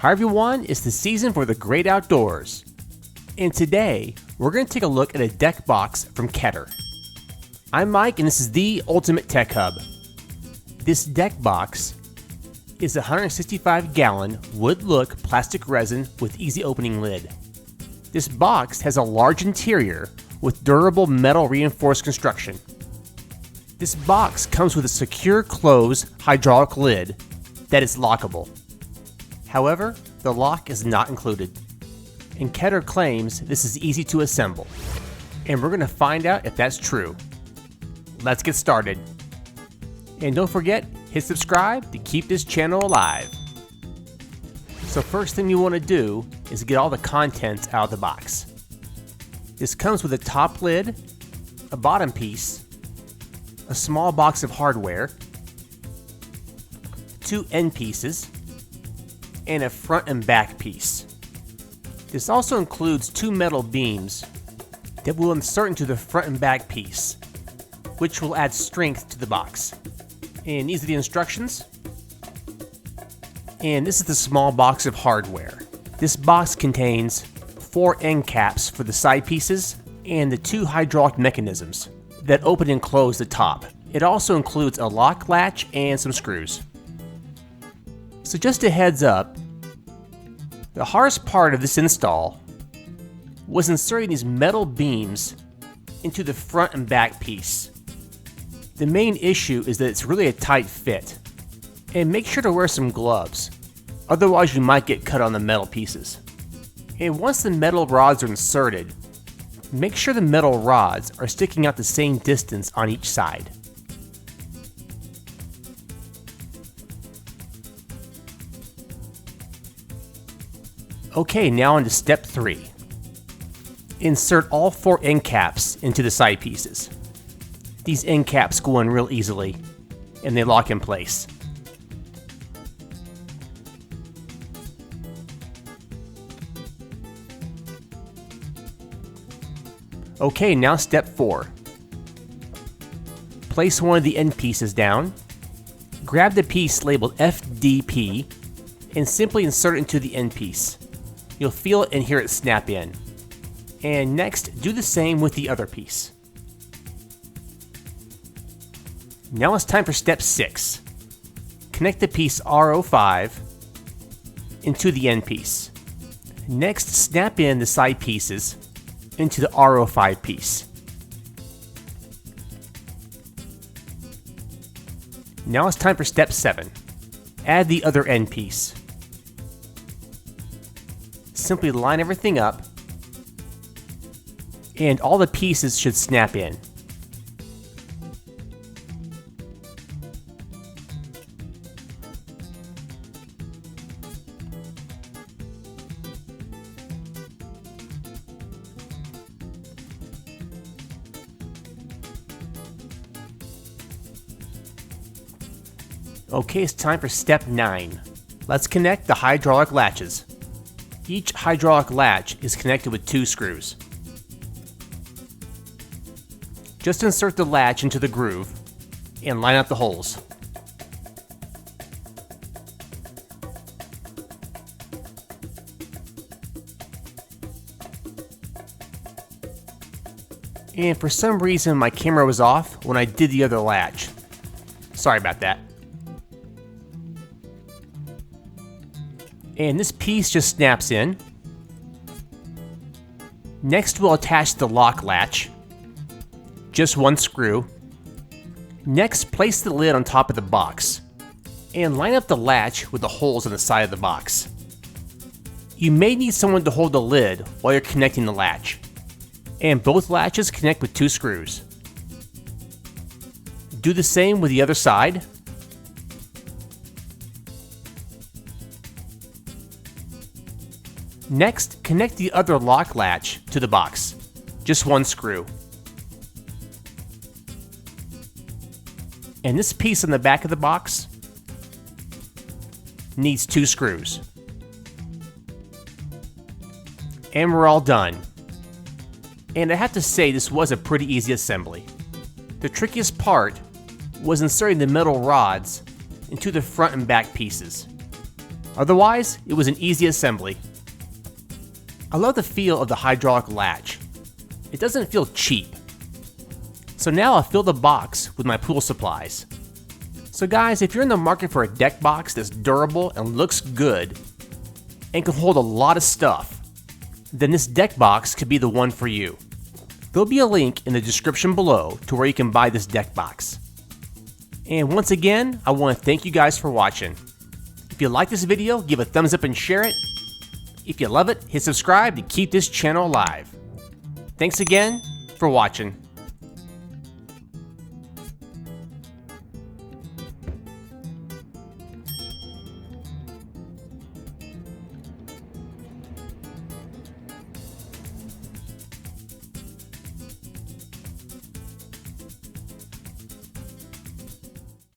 Hi everyone, it's the season for the great outdoors. And today, we're going to take a look at a deck box from Keter. I'm Mike and this is the Ultimate Tech Hub. This deck box is a 165-gallon wood-look plastic resin with easy opening lid. This box has a large interior with durable metal reinforced construction. This box comes with a secure close hydraulic lid that is lockable. However, the lock is not included. And Keter claims this is easy to assemble. And we're going to find out if that's true. Let's get started. And don't forget, hit subscribe to keep this channel alive. So first thing you want to do is get all the contents out of the box. This comes with a top lid, a bottom piece, a small box of hardware, 2 end pieces, and a front and back piece. This also includes 2 metal beams that will insert into the front and back piece, which will add strength to the box. And these are the instructions. And this is the small box of hardware. This box contains 4 end caps for the side pieces and the 2 hydraulic mechanisms that open and close the top. It also includes a lock latch and some screws. So just a heads up, the hardest part of this install was inserting these metal beams into the front and back piece. The main issue is that it's really a tight fit, and make sure to wear some gloves, otherwise you might get cut on the metal pieces. And once the metal rods are inserted, make sure the metal rods are sticking out the same distance on each side. Okay, now on to step 3. Insert all 4 end caps into the side pieces. These end caps go in real easily, and they lock in place. Okay, now step 4. Place one of the end pieces down, grab the piece labeled FDP, and simply insert it into the end piece. You'll feel it and hear it snap in. And next, do the same with the other piece. Now it's time for step 6. Connect the piece R05 into the end piece. Next, snap in the side pieces into the R05 piece. Now it's time for step 7. Add the other end piece. Simply line everything up, and all the pieces should snap in. Okay, it's time for step 9. Let's connect the hydraulic latches. Each hydraulic latch is connected with 2 screws. Just insert the latch into the groove and line up the holes. And for some reason my camera was off when I did the other latch. Sorry about that. And this piece just snaps in. Next we'll attach the lock latch. Just 1 screw. Next, place the lid on top of the box and line up the latch with the holes on the side of the box. You may need someone to hold the lid while you're connecting the latch. And both latches connect with 2 screws. Do the same with the other side. Next, connect the other lock latch to the box. Just 1 screw. And this piece on the back of the box needs 2 screws. And we're all done. And I have to say, this was a pretty easy assembly. The trickiest part was inserting the metal rods into the front and back pieces. Otherwise, it was an easy assembly. I love the feel of the hydraulic latch. It doesn't feel cheap. So now I'll fill the box with my pool supplies. So guys, if you're in the market for a deck box that's durable and looks good and can hold a lot of stuff, then this deck box could be the one for you. There'll be a link in the description below to where you can buy this deck box. And once again, I want to thank you guys for watching. If you like this video, give a thumbs up and share it. If you love it, hit subscribe to keep this channel alive. Thanks again for watching.